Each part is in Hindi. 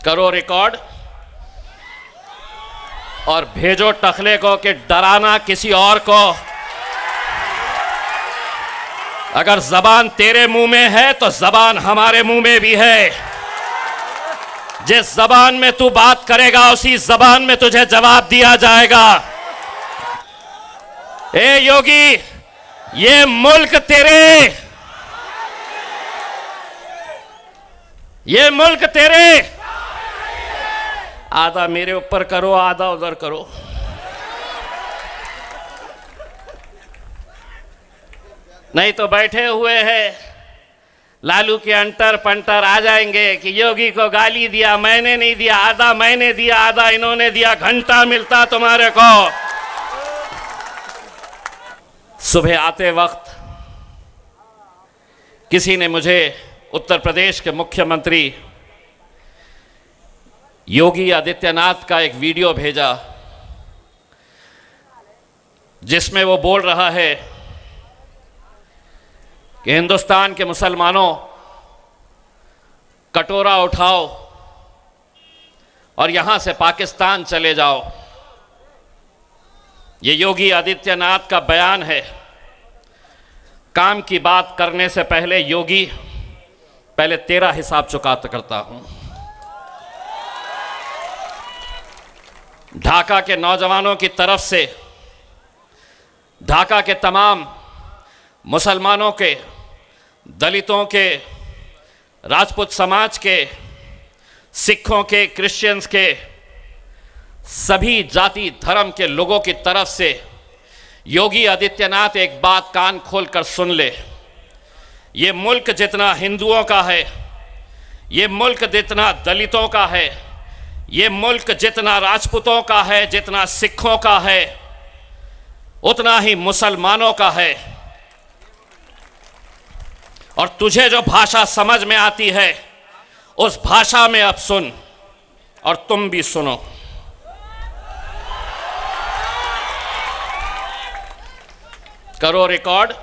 करो रिकॉर्ड और भेजो टखले को कि डराना किसी और को। अगर जबान तेरे मुंह में है तो जबान हमारे मुंह में भी है। जिस जबान में तू बात करेगा उसी जबान में तुझे जवाब दिया जाएगा। ए योगी, ये मुल्क तेरे, ये मुल्क तेरे। आधा मेरे ऊपर करो, आधा उधर करो। नहीं तो बैठे हुए हैं लालू के अंटर पंटर आ जाएंगे कि योगी को गाली दिया, मैंने नहीं दिया, आधा मैंने दिया, आधा इन्होंने दिया, घंटा मिलता तुम्हारे को। सुबह आते वक्त किसी ने मुझे उत्तर प्रदेश के मुख्यमंत्री योगी आदित्यनाथ का एक वीडियो भेजा जिसमें वो बोल रहा है कि हिंदुस्तान के मुसलमानों, कटोरा उठाओ और यहां से पाकिस्तान चले जाओ। ये योगी आदित्यनाथ का बयान है। काम की बात करने से पहले योगी, पहले तेरा हिसाब चुकाता करता हूं। ढाका के नौजवानों की तरफ से ढाका के तमाम मुसलमानों के, दलितों के, राजपूत समाज के, सिखों के, क्रिश्चियंस के, सभी जाति धर्म के लोगों की तरफ से योगी आदित्यनाथ एक बात कान खोलकर सुन ले। ये मुल्क जितना हिंदुओं का है, ये मुल्क जितना दलितों का है, ये मुल्क जितना राजपूतों का है, जितना सिखों का है, उतना ही मुसलमानों का है। और तुझे जो भाषा समझ में आती है उस भाषा में अब सुन और तुम भी सुनो। करो रिकॉर्ड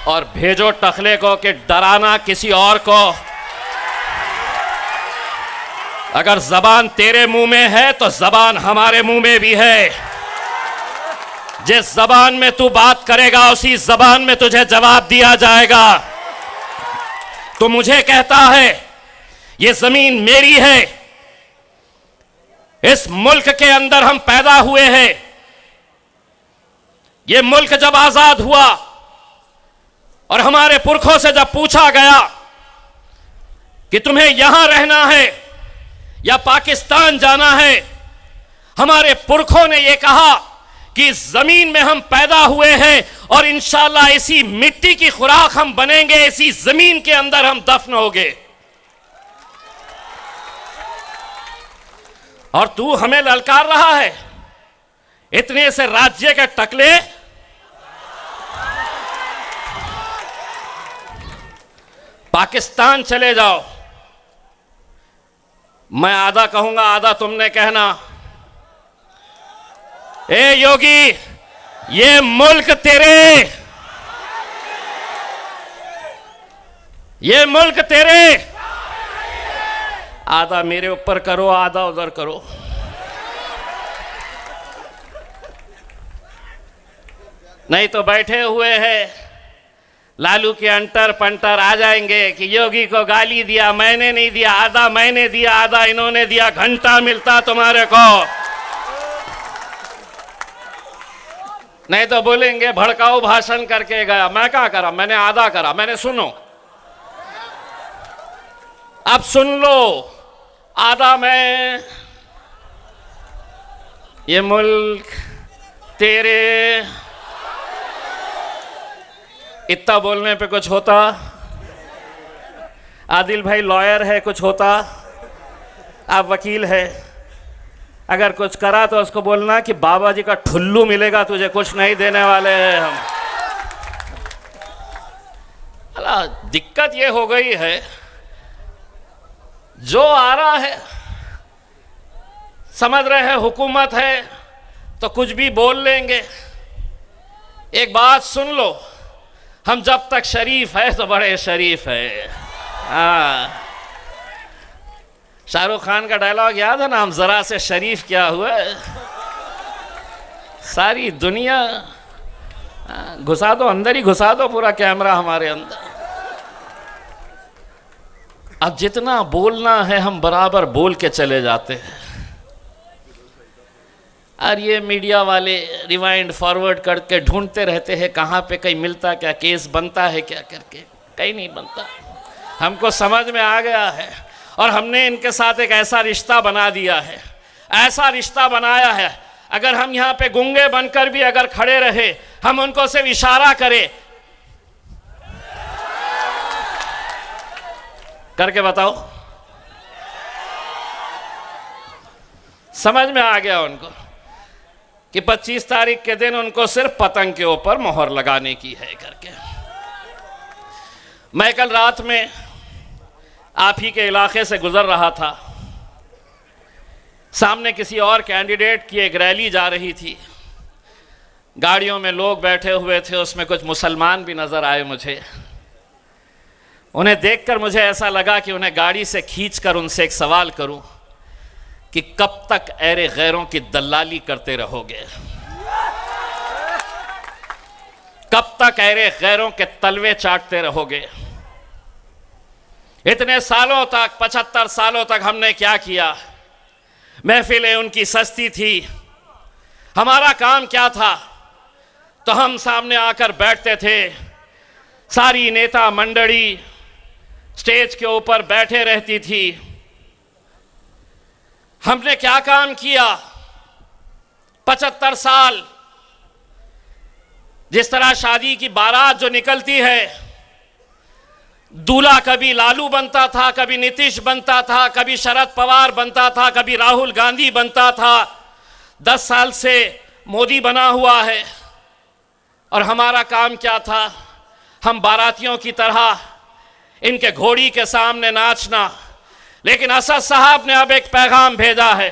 और भेजो टखले को कि डराना किसी और को। अगर जबान तेरे मुंह में है तो जबान हमारे मुंह में भी है। जिस जबान में तू बात करेगा उसी जबान में तुझे जवाब दिया जाएगा। तो मुझे कहता है ये जमीन मेरी है, इस मुल्क के अंदर हम पैदा हुए हैं। ये मुल्क जब आजाद हुआ और हमारे पुरखों से जब पूछा गया कि तुम्हें यहां रहना है या पाकिस्तान जाना है, हमारे पुरखों ने यह कहा कि इस जमीन में हम पैदा हुए हैं और इंशाअल्लाह इसी मिट्टी की खुराक हम बनेंगे, इसी जमीन के अंदर हम दफन होंगे। और तू हमें ललकार रहा है इतने से राज्य के टकले। पाकिस्तान चले जाओ। मैं आधा कहूंगा, आधा तुमने कहना। ए योगी, ये मुल्क तेरे, ये मुल्क तेरे। आधा मेरे ऊपर करो, आधा उधर करो। नहीं तो बैठे हुए हैं लालू के अंटर पंटर आ जाएंगे कि योगी को गाली दिया, मैंने नहीं दिया, आधा मैंने दिया, आधा इन्होंने दिया, घंटा मिलता तुम्हारे को। नहीं तो बोलेंगे भड़काऊ भाषण करके गया। मैं क्या करा? मैंने आधा करा। मैंने सुनो, अब सुन लो। आधा मैं, ये मुल्क तेरे। इतना बोलने पे कुछ होता? आदिल भाई लॉयर है, कुछ होता? आप वकील है, अगर कुछ करा तो उसको बोलना कि बाबा जी का ठुल्लू मिलेगा तुझे, कुछ नहीं देने वाले हैं हम। अला दिक्कत ये हो गई है, जो आ रहा है समझ रहे हैं हुकूमत है तो कुछ भी बोल लेंगे। एक बात सुन लो, हम जब तक शरीफ है तो बड़े शरीफ है। हाँ, शाहरुख खान का डायलॉग याद है ना, हम जरा से शरीफ क्या हुआ, सारी दुनिया घुसा दो, अंदर ही घुसा दो पूरा कैमरा हमारे अंदर। अब जितना बोलना है हम बराबर बोल के चले जाते हैं, और ये मीडिया वाले रिवाइंड फॉरवर्ड करके ढूंढते रहते हैं कहाँ पे कहीं मिलता क्या, केस बनता है क्या करके, कहीं नहीं बनता। हमको समझ में आ गया है और हमने इनके साथ एक ऐसा रिश्ता बना दिया है, ऐसा रिश्ता बनाया है, अगर हम यहाँ पे गूंगे बनकर भी अगर खड़े रहे, हम उनको सिर्फ इशारा करें, करके बताओ, समझ में आ गया उनको कि 25 तारीख के दिन उनको सिर्फ पतंग के ऊपर मोहर लगाने की है करके। मैं कल रात में आप ही के इलाके से गुजर रहा था, सामने किसी और कैंडिडेट की एक रैली जा रही थी, गाड़ियों में लोग बैठे हुए थे, उसमें कुछ मुसलमान भी नज़र आए मुझे। उन्हें देखकर मुझे ऐसा लगा कि उन्हें गाड़ी से खींचकर उनसे एक सवाल करूं कि कब तक ऐरे गैरों की दलाली करते रहोगे, कब तक ऐरे गैरों के तलवे चाटते रहोगे। इतने सालों तक, 75 सालों तक हमने क्या किया, महफिलें उनकी सस्ती थी, हमारा काम क्या था, तो हम सामने आकर बैठते थे, सारी नेता मंडली स्टेज के ऊपर बैठे रहती थी। हमने क्या काम किया 75 साल, जिस तरह शादी की बारात जो निकलती है, दूल्हा कभी लालू बनता था, कभी नीतीश बनता था, कभी शरद पवार बनता था, कभी राहुल गांधी बनता था, 10 साल से मोदी बना हुआ है। और हमारा काम क्या था, हम बारातियों की तरह इनके घोड़ी के सामने नाचना। लेकिन असद साहब ने अब एक पैगाम भेजा है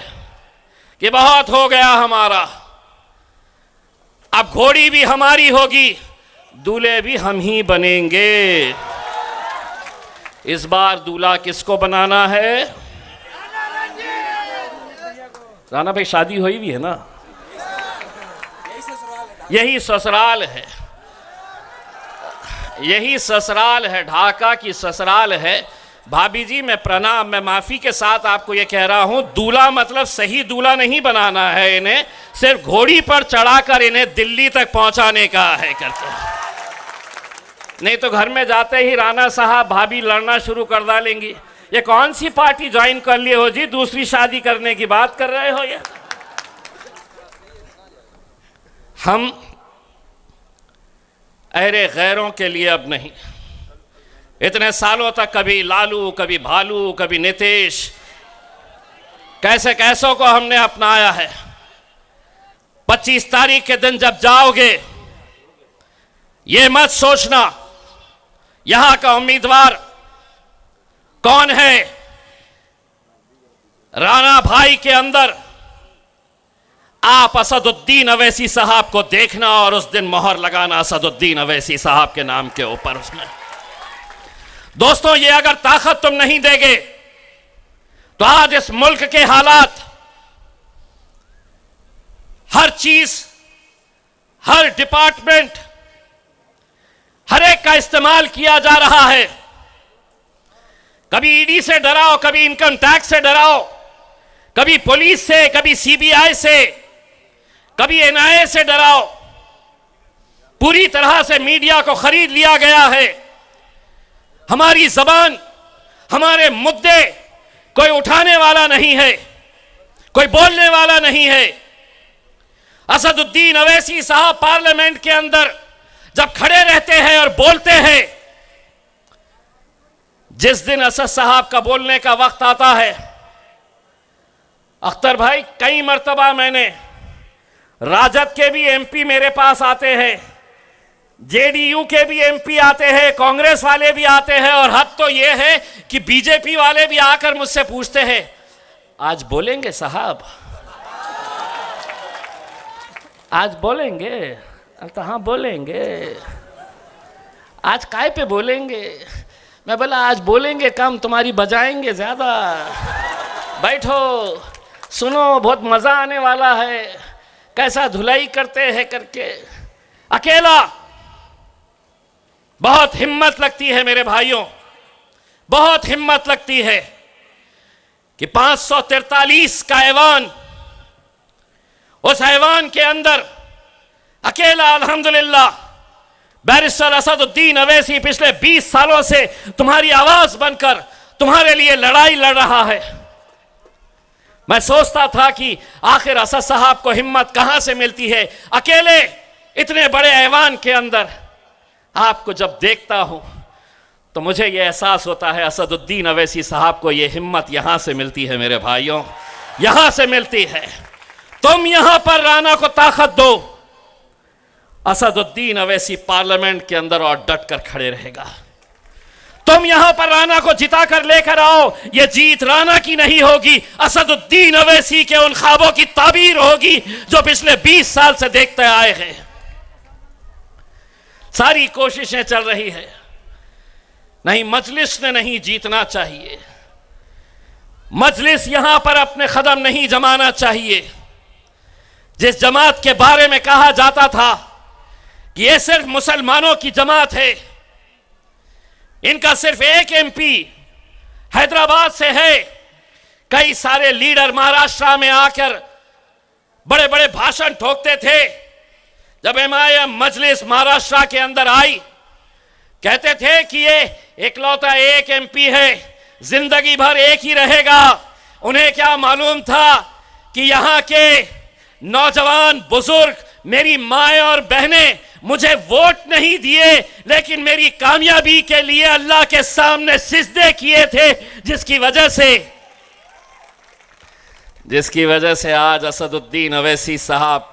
कि बहुत हो गया हमारा, अब घोड़ी भी हमारी होगी, दूल्हे भी हम ही बनेंगे। इस बार दूल्हा किसको बनाना है? राणा भाई शादी हुई भी है ना, यही ससुराल है, यही ससुराल है, ढाका की ससुराल है। भाभी जी मैं प्रणाम, मैं माफ़ी के साथ आपको ये कह रहा हूँ, दूल्हा मतलब सही दूल्हा नहीं बनाना है, इन्हें सिर्फ घोड़ी पर चढ़ाकर इन्हें दिल्ली तक पहुंचाने का है करके। नहीं तो घर में जाते ही राणा साहब भाभी लड़ना शुरू कर डालेंगी, ये कौन सी पार्टी ज्वाइन कर लिए हो जी, दूसरी शादी करने की बात कर रहे हो ये। हम ऐरे गैरों के लिए अब नहीं, इतने सालों तक कभी लालू, कभी भालू, कभी नीतीश, कैसे कैसों को हमने अपनाया है। 25 तारीख के दिन जब जाओगे, ये मत सोचना यहां का उम्मीदवार कौन है। राणा भाई के अंदर आप असदुद्दीन अवैसी साहब को देखना और उस दिन मोहर लगाना असदुद्दीन अवैसी साहब के नाम के ऊपर। उसमें दोस्तों, ये अगर ताकत तुम नहीं देगे तो आज इस मुल्क के हालात, हर चीज, हर डिपार्टमेंट, हर एक का इस्तेमाल किया जा रहा है। कभी ईडी से डराओ, कभी इनकम टैक्स से डराओ, कभी पुलिस से, कभी सीबीआई से, कभी एनआईए से डराओ। पूरी तरह से मीडिया को खरीद लिया गया है। हमारी जबान, हमारे मुद्दे कोई उठाने वाला नहीं है, कोई बोलने वाला नहीं है। असदुद्दीन अवैसी साहब पार्लियामेंट के अंदर जब खड़े रहते हैं और बोलते हैं, जिस दिन असद साहब का बोलने का वक्त आता है, अख्तर भाई कई मर्तबा मैंने, राजद के भी एमपी मेरे पास आते हैं, जेडीयू के भी एमपी आते हैं, कांग्रेस वाले भी आते हैं, और हद तो यह है कि बीजेपी वाले भी आकर मुझसे पूछते हैं, आज बोलेंगे साहब, आज बोलेंगे? तो हाँ बोलेंगे। आज काय पे बोलेंगे? मैं बोला आज बोलेंगे कम, तुम्हारी बजाएंगे ज्यादा। बैठो, सुनो, बहुत मजा आने वाला है। कैसा धुलाई करते हैं करके। अकेला बहुत हिम्मत लगती है मेरे भाइयों, बहुत हिम्मत लगती है कि 543 का ऐवान, उस ऐवान के अंदर अकेला अल्हम्दुलिल्लाह बैरिस्टर असदुद्दीन अवैसी पिछले 20 सालों से तुम्हारी आवाज बनकर तुम्हारे लिए लड़ाई लड़ रहा है। मैं सोचता था कि आखिर असद साहब को हिम्मत कहां से मिलती है। अकेले इतने बड़े ऐवान के अंदर आपको जब देखता हूं तो मुझे यह एहसास होता है असदुद्दीन अवैसी साहब को यह हिम्मत यहां से मिलती है मेरे भाइयों, यहां से मिलती है। तुम यहां पर राना को ताकत दो, असदुद्दीन अवैसी पार्लियामेंट के अंदर और डट कर खड़े रहेगा। तुम यहां पर राना को जिता कर लेकर आओ, यह जीत राना की नहीं होगी, असदुद्दीन अवैसी के उन ख्वाबों की ताबीर होगी जो पिछले 20 साल से देखते आए हैं। सारी कोशिशें चल रही है, नहीं मजलिस ने नहीं जीतना चाहिए, मजलिस यहां पर अपने कदम नहीं जमाना चाहिए। जिस जमात के बारे में कहा जाता था कि ये सिर्फ मुसलमानों की जमात है, इनका सिर्फ एक एमपी हैदराबाद से है। कई सारे लीडर महाराष्ट्र में आकर बड़े बड़े भाषण ठोकते थे। जब एमआईएम मजलिस महाराष्ट्र के अंदर आई, कहते थे कि ये इकलौता एक एमपी है, जिंदगी भर एक ही रहेगा। उन्हें क्या मालूम था कि यहां के नौजवान बुजुर्ग, मेरी माएं और बहनें मुझे वोट नहीं दिए, लेकिन मेरी कामयाबी के लिए अल्लाह के सामने सिजदे किए थे, जिसकी वजह से आज असदुद्दीन अवैसी साहब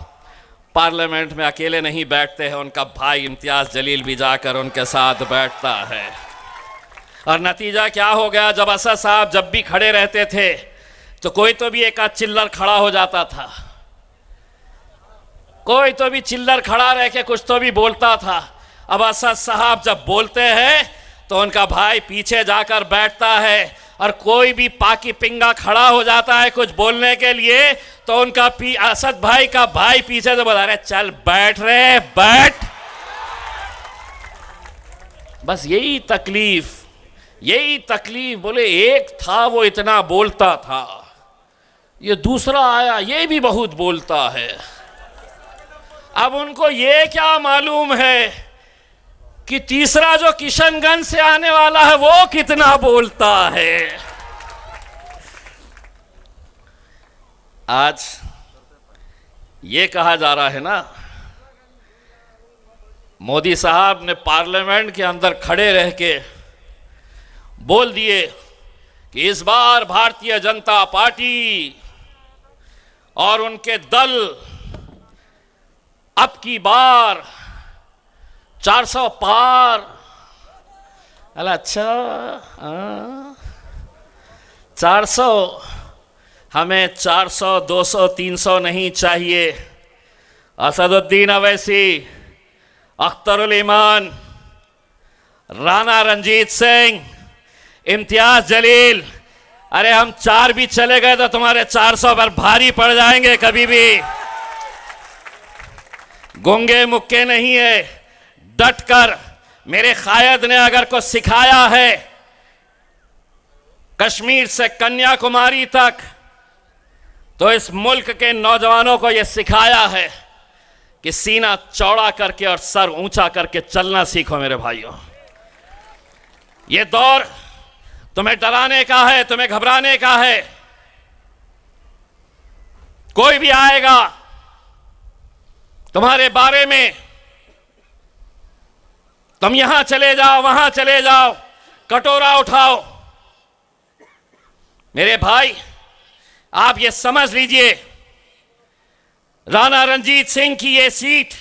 पार्लियामेंट में अकेले नहीं बैठते हैं, उनका भाई इम्तियाज जलील भी जाकर उनके साथ बैठता है। और नतीजा क्या हो गया, जब असद साहब जब भी खड़े रहते थे तो कोई तो भी एक आध चिल्लर खड़ा हो जाता था, कोई तो भी चिल्लर खड़ा रह के कुछ तो भी बोलता था। अब असद साहब जब बोलते हैं तो उनका भाई पीछे जाकर बैठता है, और कोई भी पाकी पिंगा खड़ा हो जाता है कुछ बोलने के लिए तो उनका असद भाई का भाई पीछे से बता रहे चल बैठ रहे बैठ। बस यही तकलीफ। बोले एक था वो इतना बोलता था, ये दूसरा आया ये भी बहुत बोलता है। अब उनको ये क्या मालूम है कि तीसरा जो किशनगंज से आने वाला है वो कितना बोलता है। आज ये कहा जा रहा है ना, मोदी साहब ने पार्लियामेंट के अंदर खड़े रह के बोल दिए कि इस बार भारतीय जनता पार्टी और उनके दल अब की बार 400 पार। अच्छा 400, हमें 400 200 300 नहीं चाहिए। असदुद्दीन अवैसी, अख्तरुल ईमान, राणा रणजीत सिंह, इम्तियाज जलील, अरे हम 4 भी चले गए तो तुम्हारे 400 पर भारी पड़ जाएंगे। कभी भी गूंगे मुक्के नहीं है, डटकर। मेरे कायद ने अगर को सिखाया है कश्मीर से कन्याकुमारी तक, तो इस मुल्क के नौजवानों को यह सिखाया है कि सीना चौड़ा करके और सर ऊंचा करके चलना सीखो मेरे भाइयों। यह दौर तुम्हें डराने का है, तुम्हें घबराने का है। कोई भी आएगा तुम्हारे बारे में, तुम यहां चले जाओ वहां चले जाओ, कटोरा उठाओ। मेरे भाई आप ये समझ लीजिए, राणा रणजीत सिंह की ये सीट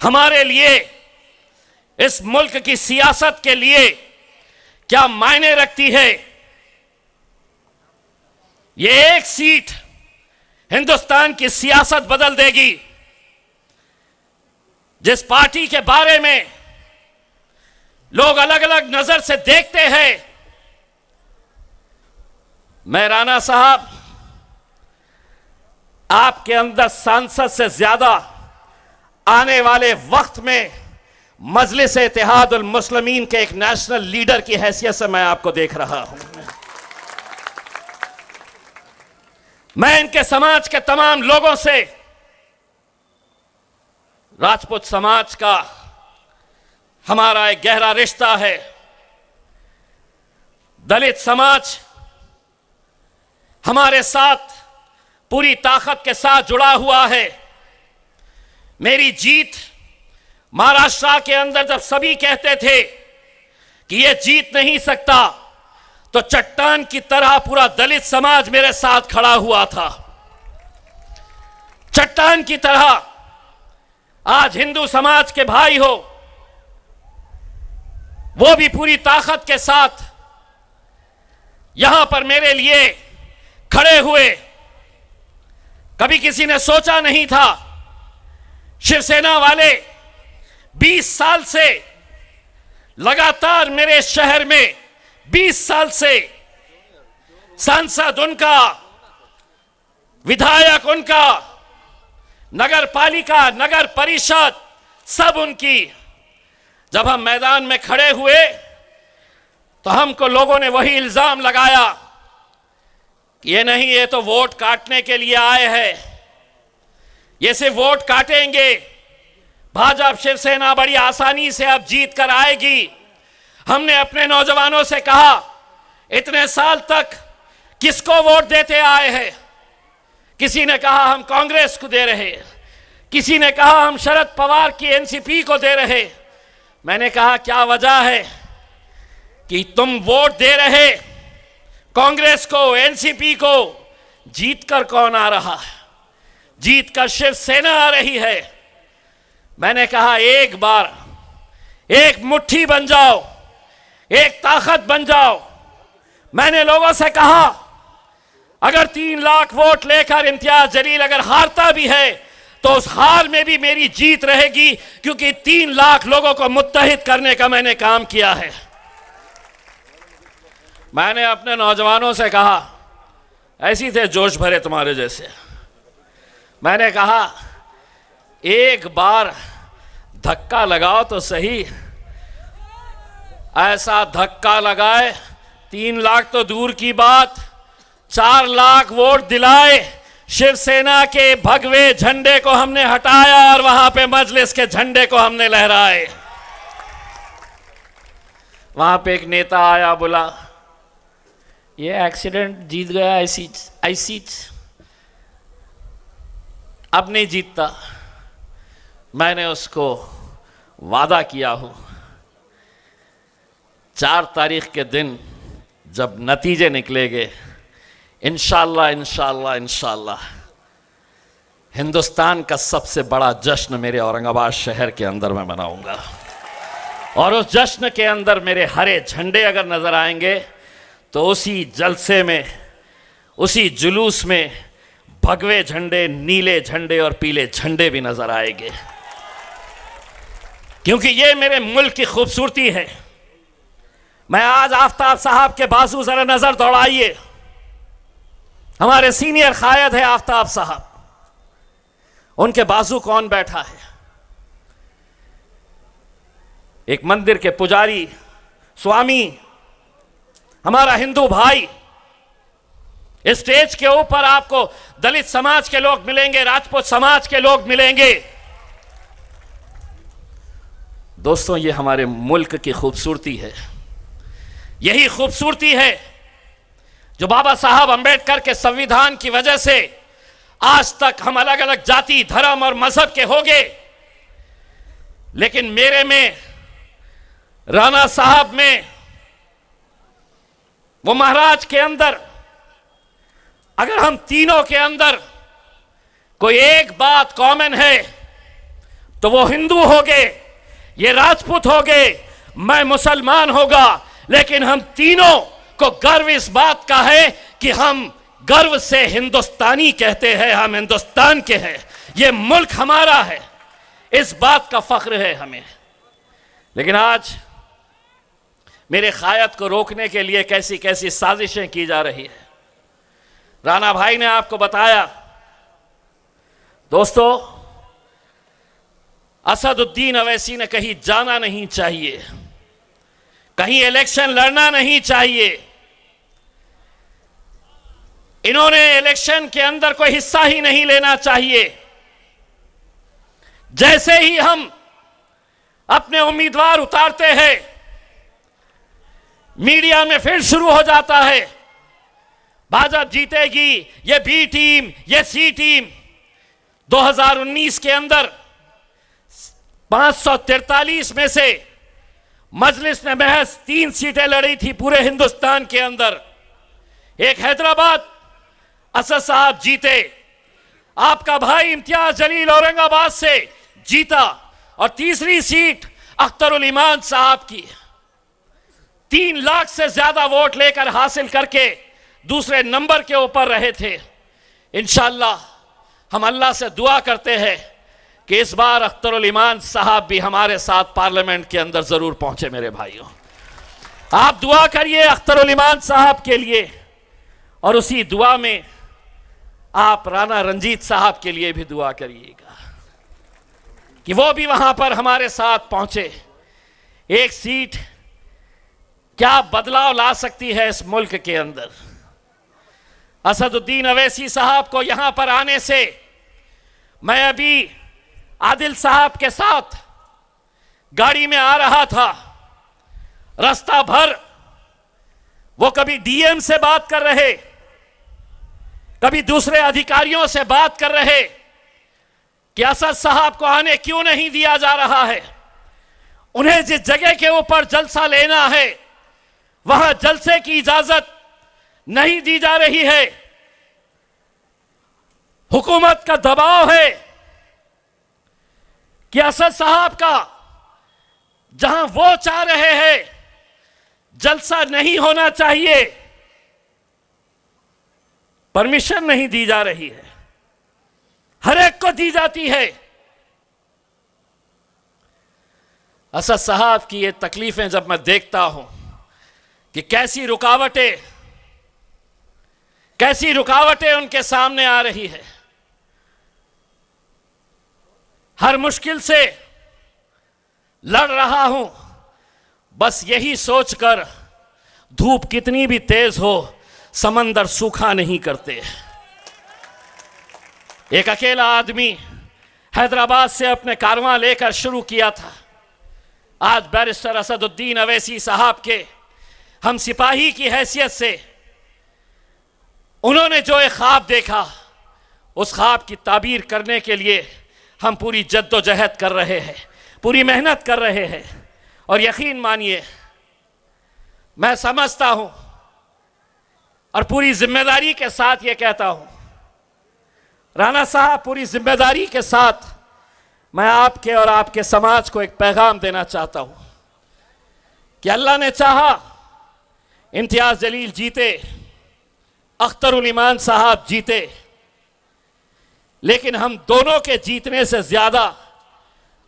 हमारे लिए, इस मुल्क की सियासत के लिए क्या मायने रखती है। ये एक सीट हिंदुस्तान की सियासत बदल देगी। जिस पार्टी के बारे में लोग अलग अलग नजर से देखते हैं, मैं राणा साहब आपके अंदर सांसद से ज्यादा आने वाले वक्त में मजलिस इत्तेहाद उल मुस्लिमीन के एक नेशनल लीडर की हैसियत से मैं आपको देख रहा हूं। मैं इनके समाज के तमाम लोगों से, राजपूत समाज का हमारा एक गहरा रिश्ता है, दलित समाज हमारे साथ पूरी ताकत के साथ जुड़ा हुआ है। मेरी जीत महाराष्ट्र के अंदर जब सभी कहते थे कि यह जीत नहीं सकता, तो चट्टान की तरह पूरा दलित समाज मेरे साथ खड़ा हुआ था। चट्टान की तरह आज हिंदू समाज के भाई हो, वो भी पूरी ताकत के साथ यहां पर मेरे लिए खड़े हुए। कभी किसी ने सोचा नहीं था, शिवसेना वाले 20 साल से लगातार मेरे शहर में 20 साल से सांसद उनका, विधायक उनका, नगर पालिका, नगर परिषद सब उनकी। जब हम मैदान में खड़े हुए तो हमको लोगों ने वही इल्जाम लगाया कि ये नहीं, ये तो वोट काटने के लिए आए हैं, ये सिर्फ वोट काटेंगे, भाजपा शिवसेना बड़ी आसानी से अब जीत कर आएगी। हमने अपने नौजवानों से कहा, इतने साल तक किसको वोट देते आए हैं? किसी ने कहा हम कांग्रेस को दे रहे, किसी ने कहा हम शरद पवार की एनसीपी को दे रहे। मैंने कहा क्या वजह है कि तुम वोट दे रहे कांग्रेस को, एनसीपी को, जीतकर कौन आ रहा है? जीतकर शिवसेना आ रही है। मैंने कहा एक बार एक मुट्ठी बन जाओ, एक ताकत बन जाओ। मैंने लोगों से कहा अगर 3 लाख वोट लेकर इम्तियाज जलील अगर हारता भी है तो उस हार में भी मेरी जीत रहेगी, क्योंकि 3 लाख लोगों को मुत्तहिद करने का मैंने काम किया है। मैंने अपने नौजवानों से कहा, ऐसी थे जोश भरे तुम्हारे जैसे, मैंने कहा एक बार धक्का लगाओ तो सही। ऐसा धक्का लगाए 3 लाख तो दूर की बात, 4 लाख वोट दिलाए। शिवसेना के भगवे झंडे को हमने हटाया और वहां पे मजलिस के झंडे को हमने लहराए। वहां पे एक नेता आया, बोला ये एक्सीडेंट जीत गया, ऐसी अब नहीं जीतता। मैंने उसको वादा किया हूं 4 तारीख के दिन जब नतीजे निकलेंगे, इंशाअल्लाह इंशाअल्लाह इंशाअल्लाह हिंदुस्तान का सबसे बड़ा जश्न मेरे औरंगाबाद शहर के अंदर मैं मनाऊंगा। और उस जश्न के अंदर मेरे हरे झंडे अगर नजर आएंगे तो उसी जलसे में, उसी जुलूस में भगवे झंडे, नीले झंडे और पीले झंडे भी नजर आएंगे, क्योंकि ये मेरे मुल्क की खूबसूरती है। मैं आज आफ्ताब साहब के बाजू जरा नजर दौड़ाइए। हमारे सीनियर कायद है आफ्ताब साहब, उनके बाजू कौन बैठा है? एक मंदिर के पुजारी स्वामी, हमारा हिंदू भाई। स्टेज के ऊपर आपको दलित समाज के लोग मिलेंगे, राजपूत समाज के लोग मिलेंगे। दोस्तों, ये हमारे मुल्क की खूबसूरती है। यही खूबसूरती है जो बाबा साहब अंबेडकर के संविधान की वजह से आज तक हम अलग अलग जाति, धर्म और मजहब के हो गए, लेकिन मेरे में, राणा साहब में, वो महाराज के अंदर, अगर हम तीनों के अंदर कोई एक बात कॉमन है तो वो हिंदू हो गए, ये राजपूत हो गए, मैं मुसलमान होगा, लेकिन हम तीनों को गर्व इस बात का है कि हम गर्व से हिंदुस्तानी कहते हैं, हम हिंदुस्तान के हैं, ये मुल्क हमारा है, इस बात का फख्र है हमें। लेकिन आज मेरे कायद को रोकने के लिए कैसी कैसी साजिशें की जा रही है। राणा भाई ने आपको बताया। दोस्तों, असदुद्दीन अवैसी ने कहीं जाना नहीं चाहिए, कहीं इलेक्शन लड़ना नहीं चाहिए। इन्होंने इलेक्शन के अंदर कोई हिस्सा ही नहीं लेना चाहिए। जैसे ही हम अपने उम्मीदवार उतारते हैं, मीडिया में फिर शुरू हो जाता है भाजपा जीतेगी, ये बी टीम, ये सी टीम। 2019 के अंदर 543 में से मजलिस ने महज 3 सीटें लड़ी थी पूरे हिंदुस्तान के अंदर। एक हैदराबाद असद साहब जीते, आपका भाई इम्तियाज जलील औरंगाबाद से जीता, और तीसरी सीट अख्तरुल ईमान साहब की 3 लाख से ज्यादा वोट लेकर हासिल करके दूसरे नंबर के ऊपर रहे थे। इंशाअल्लाह हम अल्लाह से दुआ करते हैं कि इस बार अख्तरुल ईमान साहब भी हमारे साथ पार्लियामेंट के अंदर जरूर पहुंचे। मेरे भाइयों, आप दुआ करिए अख्तरुल ईमान साहब के लिए, और उसी दुआ में आप राणा रंजीत साहब के लिए भी दुआ करिएगा कि वो भी वहां पर हमारे साथ पहुंचे। एक सीट क्या बदलाव ला सकती है इस मुल्क के अंदर। असदुद्दीन अवैसी साहब को यहां पर आने से, मैं अभी आदिल साहब के साथ गाड़ी में आ रहा था, रास्ता भर वो कभी डीएम से बात कर रहे, कभी दूसरे अधिकारियों से बात कर रहे कि असद साहब को आने क्यों नहीं दिया जा रहा है। उन्हें जिस जगह के ऊपर जलसा लेना है वहां जलसे की इजाजत नहीं दी जा रही है। हुकूमत का दबाव है कि असद साहब का जहां वो चाह रहे हैं जलसा नहीं होना चाहिए, परमिशन नहीं दी जा रही है, हर एक को दी जाती है। असद साहब की ये तकलीफें जब मैं देखता हूं कि कैसी रुकावटें उनके सामने आ रही है, हर मुश्किल से लड़ रहा हूं, बस यही सोचकर धूप कितनी भी तेज हो समंदर सूखा नहीं करते। एक अकेला आदमी हैदराबाद से अपने कारवां लेकर शुरू किया था। आज बैरिस्टर असदुद्दीन अवैसी साहब के हम सिपाही की हैसियत से उन्होंने जो एक ख्वाब देखा, उस ख्वाब की ताबीर करने के लिए हम पूरी जद्दोजहद कर रहे हैं, पूरी मेहनत कर रहे हैं। और यकीन मानिए, मैं समझता हूं और पूरी जिम्मेदारी के साथ ये कहता हूं, राणा साहब, पूरी जिम्मेदारी के साथ मैं आपके और आपके समाज को एक पैगाम देना चाहता हूं कि अल्लाह ने चाहा इम्तियाज जलील जीते, अख्तरुल ईमान साहब जीते, लेकिन हम दोनों के जीतने से ज्यादा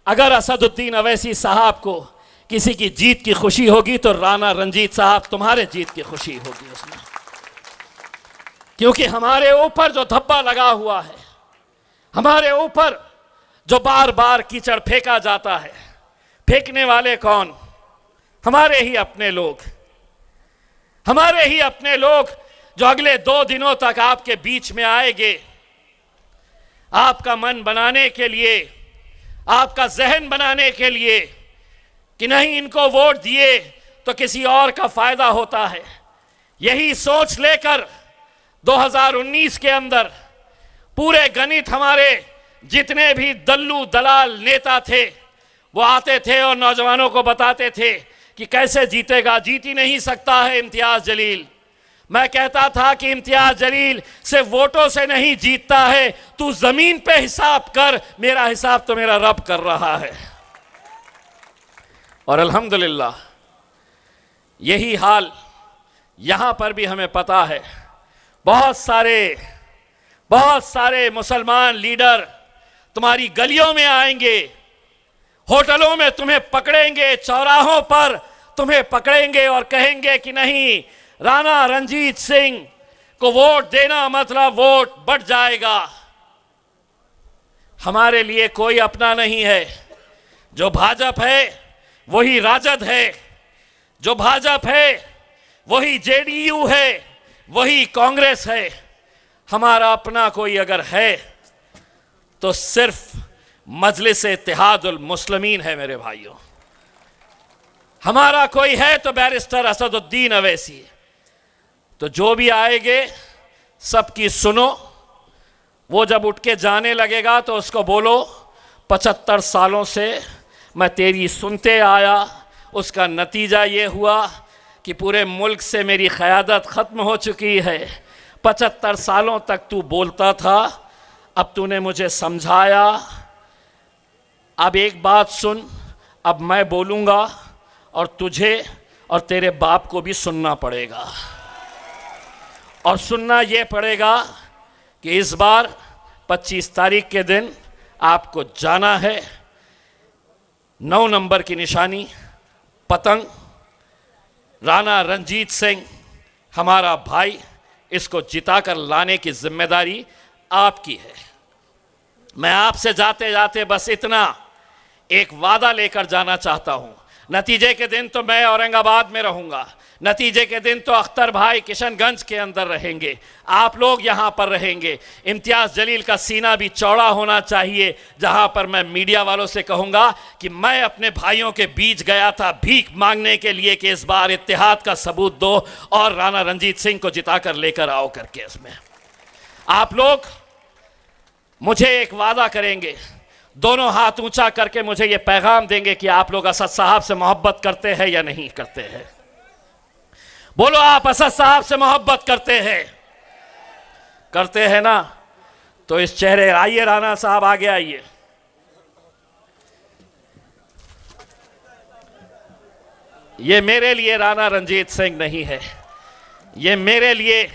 अगर असदुद्दीन अवैसी साहब को किसी की जीत की खुशी होगी तो राणा रंजीत साहब तुम्हारे जीत की खुशी होगी उसमें। क्योंकि हमारे ऊपर जो धब्बा लगा हुआ है, हमारे ऊपर जो बार बार कीचड़ फेंका जाता है, फेंकने वाले कौन? हमारे ही अपने लोग, हमारे ही अपने लोग जो अगले 2 दिनों तक आपके बीच में आएंगे आपका मन बनाने के लिए, आपका जहन बनाने के लिए कि नहीं इनको वोट दिए तो किसी और का फायदा होता है। यही सोच लेकर 2019 के अंदर पूरे गणित हमारे जितने भी दल्लू दलाल नेता थे वो आते थे और नौजवानों को बताते थे कि कैसे जीतेगा, जीत ही नहीं सकता है इम्तियाज जलील। मैं कहता था कि इम्तियाज जलील सिर्फ वोटों से नहीं जीतता है, तू जमीन पे हिसाब कर, मेरा हिसाब तो मेरा रब कर रहा है। और अल्हम्दुलिल्लाह यही हाल यहां पर भी हमें पता है। बहुत सारे मुसलमान लीडर तुम्हारी गलियों में आएंगे, होटलों में तुम्हें पकड़ेंगे, चौराहों पर तुम्हें पकड़ेंगे और कहेंगे कि नहीं, राणा रंजीत सिंह को वोट देना मतलब वोट बढ़ जाएगा। हमारे लिए कोई अपना नहीं है। जो भाजपा है वही राजद है, जो भाजपा है वही जेडीयू है, वही कांग्रेस है। हमारा अपना कोई अगर है तो सिर्फ मजलिस इत्तेहादुल मुस्लिमीन है मेरे भाइयों। हमारा कोई है तो बैरिस्टर असदुद्दीन अवैसी। तो जो भी आएंगे सबकी सुनो। वो जब उठ के जाने लगेगा तो उसको बोलो 75 सालों से मैं तेरी सुनते आया, उसका नतीजा ये हुआ कि पूरे मुल्क से मेरी क़यादत ख़त्म हो चुकी है। 75 सालों तक तू बोलता था, अब तूने मुझे समझाया। अब एक बात सुन, अब मैं बोलूँगा और तुझे और तेरे बाप को भी सुनना पड़ेगा। और सुनना ये पड़ेगा कि इस बार 25 तारीख के दिन आपको जाना है। 9 नंबर की निशानी पतंग, राणा रणजीत सिंह हमारा भाई, इसको जिताकर लाने की जिम्मेदारी आपकी है। मैं आपसे जाते जाते बस इतना एक वादा लेकर जाना चाहता हूं। नतीजे के दिन तो मैं औरंगाबाद में रहूंगा, नतीजे के दिन तो अख्तर भाई किशनगंज के अंदर रहेंगे, आप लोग यहाँ पर रहेंगे। इम्तियाज़ जलील का सीना भी चौड़ा होना चाहिए, जहाँ पर मैं मीडिया वालों से कहूँगा कि मैं अपने भाइयों के बीच गया था भीख मांगने के लिए कि इस बार इत्तेहाद का सबूत दो और राणा रणजीत सिंह को जिताकर लेकर आओ करके। इसमें आप लोग मुझे एक वादा करेंगे, दोनों हाथ ऊंचा करके मुझे ये पैगाम देंगे कि आप लोग असद साहब से मोहब्बत करते हैं या नहीं करते हैं। बोलो, आप असद साहब से मोहब्बत करते हैं? करते हैं ना? तो इस चेहरे, आइए राणा साहब आगे आइए। ये मेरे लिए राणा रणजीत सिंह नहीं है, ये मेरे लिए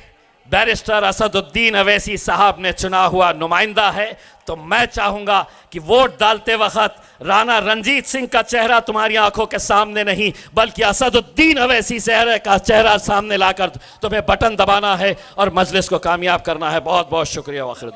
बैरिस्टर असदुद्दीन अवैसी साहब ने चुना हुआ नुमाइंदा है। तो मैं चाहूंगा कि वोट डालते वक्त राणा रणजीत सिंह का चेहरा तुम्हारी आंखों के सामने नहीं, बल्कि असदुद्दीन अवैसी का चेहरा सामने लाकर तुम्हें बटन दबाना है और मजलिस को कामयाब करना है। बहुत बहुत शुक्रिया। वाखिर